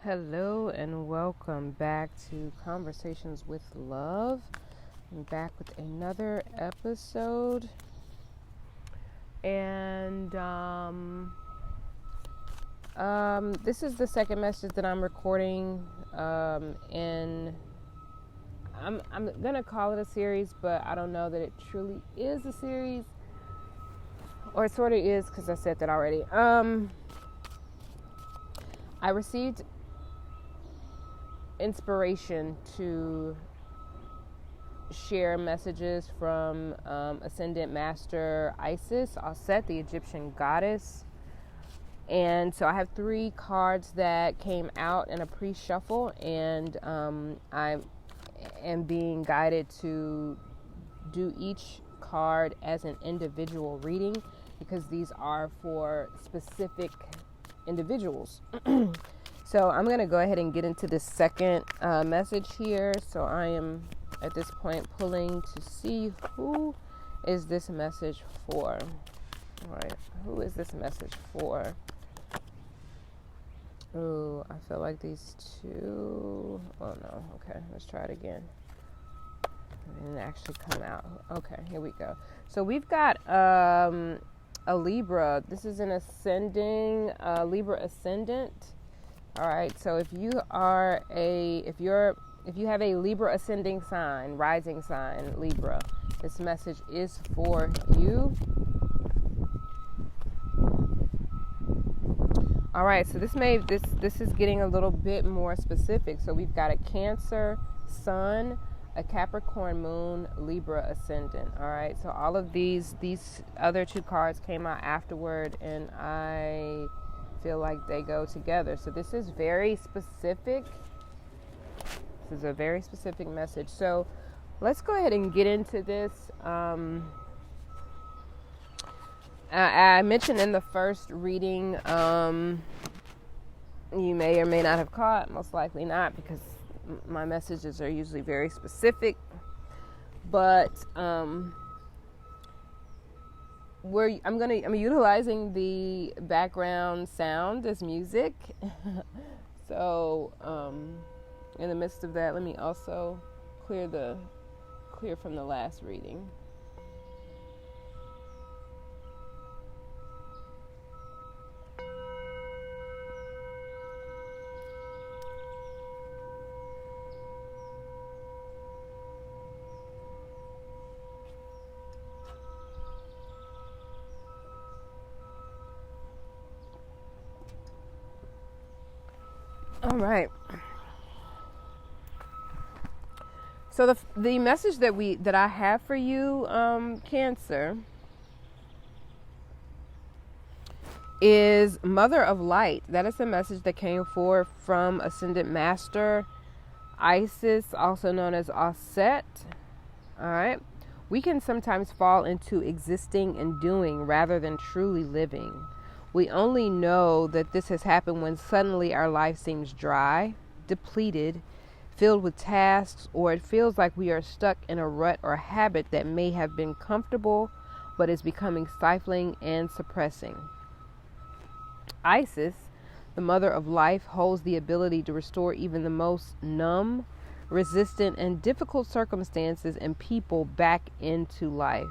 Hello and welcome back to Conversations with Love. I'm back with another episode, and this is the second message that I'm recording. And I'm gonna call it a series, but I don't know that it truly is a series, or it sort of is because I said that already. I received inspiration to share messages from Ascendant Master Isis, Aset, the Egyptian goddess. And so I have 3 cards that came out in a pre-shuffle, and I am being guided to do each card as an individual reading because these are for specific individuals. So I'm going to go ahead and get into this second message here. So I am at this point pulling to see who is this message for. All right, who is this message for? Ooh, I feel like these two. Oh no, okay, let's try it again. It didn't actually come out. Okay, here we go. So we've got a Libra. This is an ascending Libra ascendant. All right, so if you have a Libra ascending sign, rising sign, Libra, this message is for you. All right, so this is getting a little bit more specific. So we've got a Cancer Sun, a Capricorn Moon, Libra ascendant. All right, so all of these other 2 cards came out afterward, and I feel like they go together. So this is very specific. This is a very specific message. So let's go ahead and get into this. I mentioned in the first reading, you may or may not have caught, most likely not, because my messages are usually very specific. But I'm utilizing the background sound as music. So in the midst of that, let me also clear from the last reading. All right. So the message that I have for you, Cancer, is Mother of Light. That is the message that came forth from Ascendant Master Isis, also known as Aset. All right. We can sometimes fall into existing and doing rather than truly living. We only know that this has happened when suddenly our life seems dry, depleted, filled with tasks, or it feels like we are stuck in a rut or habit that may have been comfortable but is becoming stifling and suppressing. Isis, the mother of life, holds the ability to restore even the most numb, resistant, and difficult circumstances and people back into life.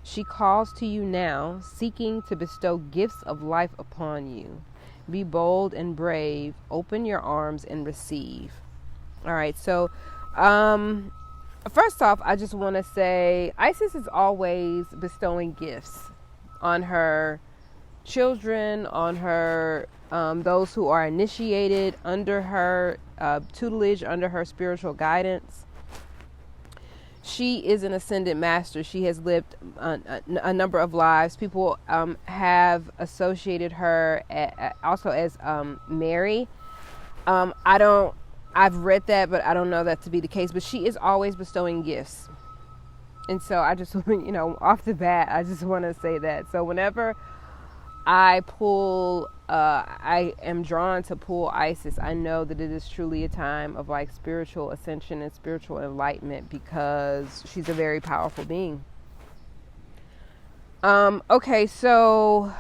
She calls to you now, seeking to bestow gifts of life upon you. Be bold and brave. Open your arms and receive. All right, so first off, I just want to say Isis is always bestowing gifts on her children, on her those who are initiated under her tutelage, under her spiritual guidance. She is an ascendant master. She has lived a number of lives. People have associated her also as Mary. I've read that, but I don't know that to be the case. But she is always bestowing gifts. And so I just, off the bat, I just want to say that. So whenever I am drawn to pull Isis, I know that it is truly a time of like spiritual ascension and spiritual enlightenment because she's a very powerful being. Okay, so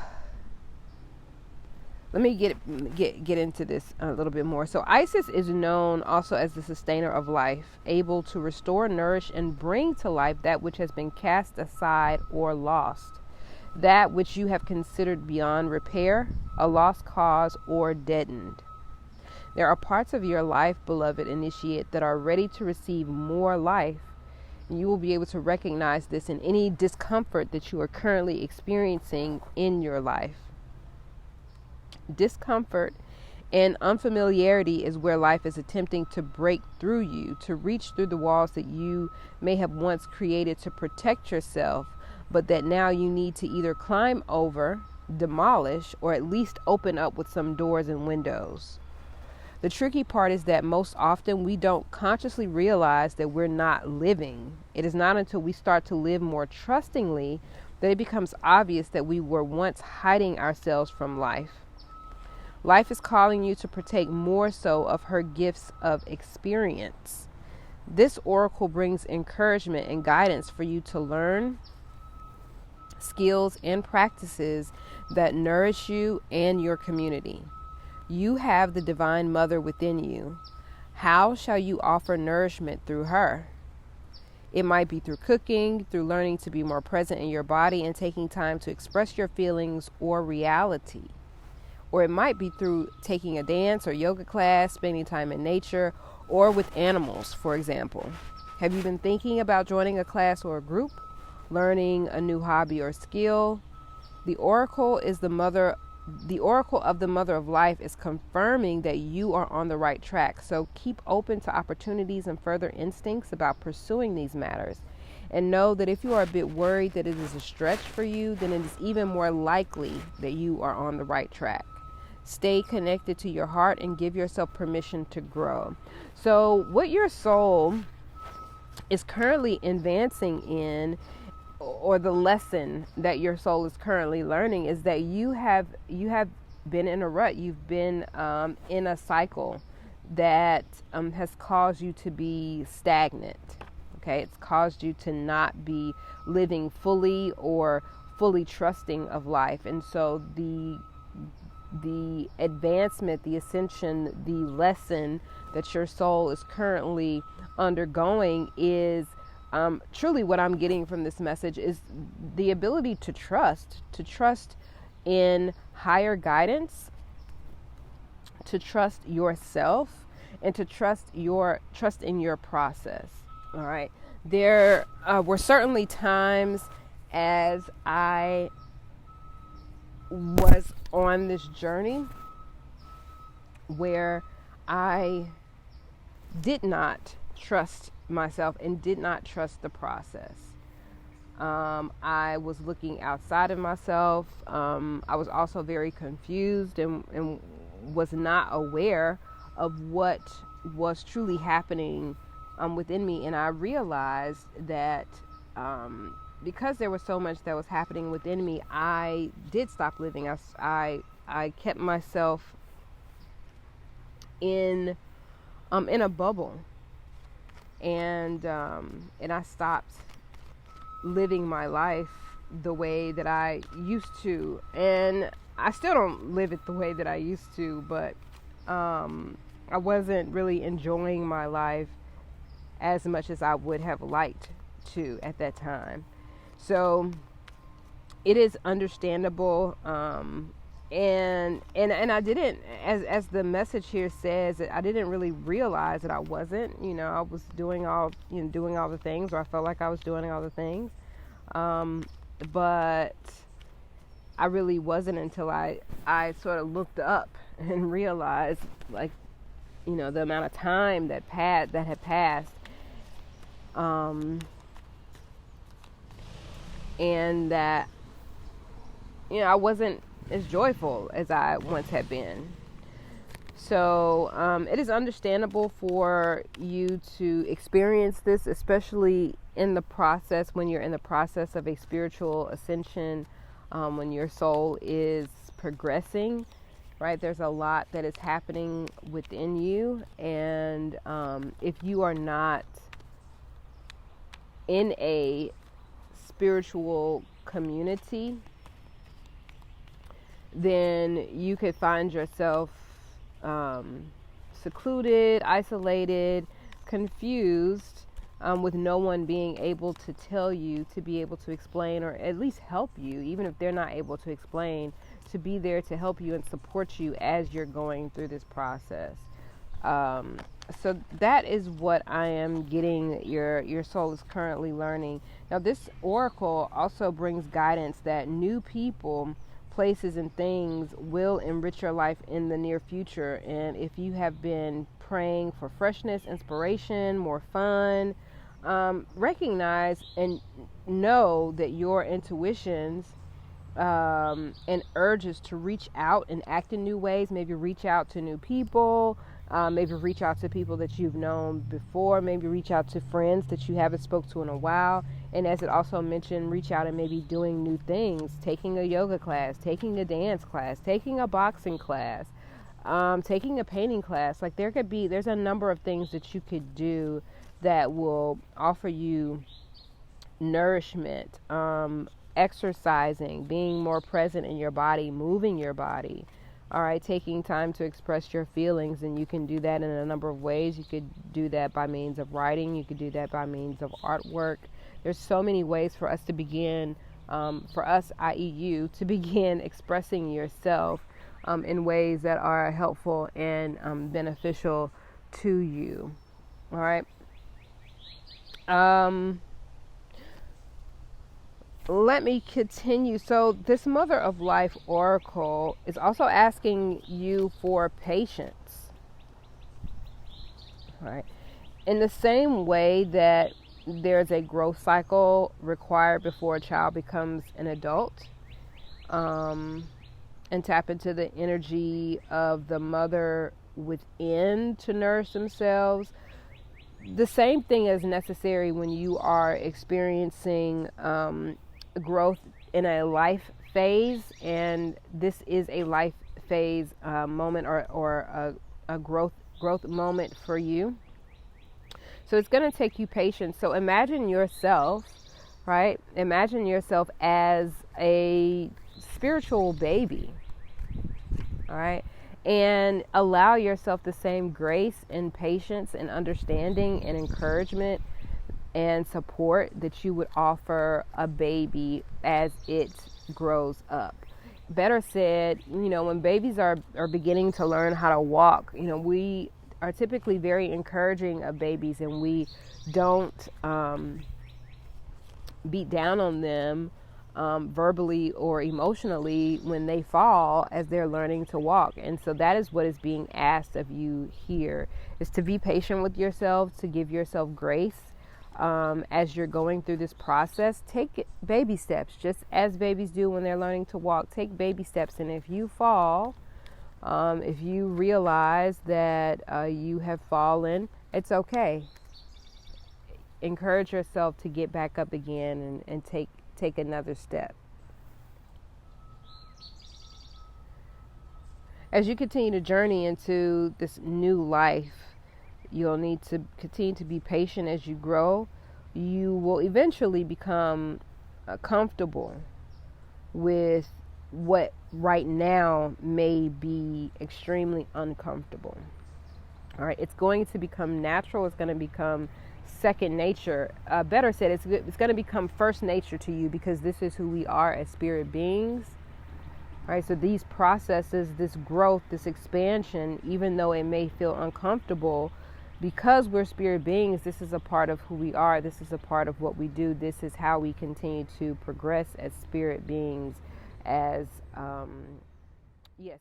let me get into this a little bit more. So Isis is known also as the sustainer of life, able to restore, nourish, and bring to life that which has been cast aside or lost, that which you have considered beyond repair, a lost cause, or deadened. There are parts of your life, beloved initiate, that are ready to receive more life. You will be able to recognize this in any discomfort that you are currently experiencing in your life. Discomfort and unfamiliarity is where life is attempting to break through you, to reach through the walls that you may have once created to protect yourself, but that now you need to either climb over, demolish, or at least open up with some doors and windows. The tricky part is that most often we don't consciously realize that we're not living. It is not until we start to live more trustingly that it becomes obvious that we were once hiding ourselves from life. Life is calling you to partake more so of her gifts of experience. This oracle brings encouragement and guidance for you to learn skills and practices that nourish you and your community. You have the Divine Mother within you. How shall you offer nourishment through her? It might be through cooking, through learning to be more present in your body and taking time to express your feelings or reality. Or it might be through taking a dance or yoga class, spending time in nature, or with animals, for example. Have you been thinking about joining a class or a group, learning a new hobby or skill? The oracle of the Mother of Life is confirming that you are on the right track. So keep open to opportunities and further instincts about pursuing these matters. And know that if you are a bit worried that it is a stretch for you, then it is even more likely that you are on the right track. Stay connected to your heart and give yourself permission to grow. So what your soul is currently advancing in, or the lesson that your soul is currently learning, is that you have been in a rut. You've been in a cycle that has caused you to be stagnant. Okay, it's caused you to not be living fully or fully trusting of life. And so the advancement, the ascension, the lesson that your soul is currently undergoing is truly what I'm getting from this message is the ability to trust in higher guidance, to trust yourself, and to trust in your process. All right. There were certainly times as I was on this journey where I did not trust myself and did not trust the process. I was looking outside of myself. I was also very confused and was not aware of what was truly happening within me. And I realized that because there was so much that was happening within me, I did stop living. I kept myself in a bubble, and I stopped living my life the way that I used to, and I still don't live it the way that I used to, but I wasn't really enjoying my life as much as I would have liked to at that time. So it is understandable, and I didn't, as the message here says, I didn't really realize that I wasn't. I was doing all the things, or I felt like I was doing all the things, but I really wasn't until I sort of looked up and realized, like, the amount of time that had passed, and that I wasn't as joyful as I once had been. So it is understandable for you to experience this, especially in the process, when you're in the process of a spiritual ascension, when your soul is progressing, right? There's a lot that is happening within you, and if you are not in a spiritual community, then you could find yourself secluded, isolated, confused, with no one being able to tell you, to be able to explain, or at least help you, even if they're not able to explain, to be there to help you and support you as you're going through this process. So that is what I am getting your soul is currently learning. Now, this oracle also brings guidance that new people, places, and things will enrich your life in the near future. And if you have been praying for freshness, inspiration, more fun, recognize and know that your intuitions and urges to reach out and act in new ways, maybe reach out to new people, maybe reach out to people that you've known before, maybe reach out to friends that you haven't spoke to in a while. And as it also mentioned, reach out and maybe doing new things, taking a yoga class, taking a dance class, taking a boxing class, taking a painting class. Like there's a number of things that you could do that will offer you nourishment, exercising, being more present in your body, moving your body. All right, taking time to express your feelings, and you can do that in a number of ways. You could do that by means of writing. You could do that by means of artwork. There's so many ways for us to begin, for us, i.e. you, to begin expressing yourself in ways that are helpful and beneficial to you. All right. Let me continue. So this Mother of Life Oracle is also asking you for patience. All right. In the same way that there's a growth cycle required before a child becomes an adult, and tap into the energy of the mother within to nourish themselves, the same thing is necessary when you are experiencing growth in a life phase, and this is a life phase moment or a growth moment for you. So it's going to take you patience. So imagine yourself, right? Imagine yourself as a spiritual baby, all right? And allow yourself the same grace and patience and understanding and encouragement and support that you would offer a baby as it grows up. Better said, when babies are beginning to learn how to walk, we are typically very encouraging of babies, and we don't beat down on them verbally or emotionally when they fall as they're learning to walk. And so that is what is being asked of you here, is to be patient with yourself, to give yourself grace as you're going through this process. Take baby steps, just as babies do when they're learning to walk. Take baby steps, and if you fall, if you realize that you have fallen, it's okay. Encourage yourself to get back up again and take another step. As you continue to journey into this new life, you'll need to continue to be patient as you grow. You will eventually become comfortable with what right now may be extremely uncomfortable. All right, it's going to become natural. It's going to become second nature. Better said, it's going to become first nature to you, because this is who we are as spirit beings. All right, so these processes, this growth, this expansion, even though it may feel uncomfortable, because we're spirit beings, this is a part of who we are. This is a part of what we do. This is how we continue to progress as spirit beings, as yes.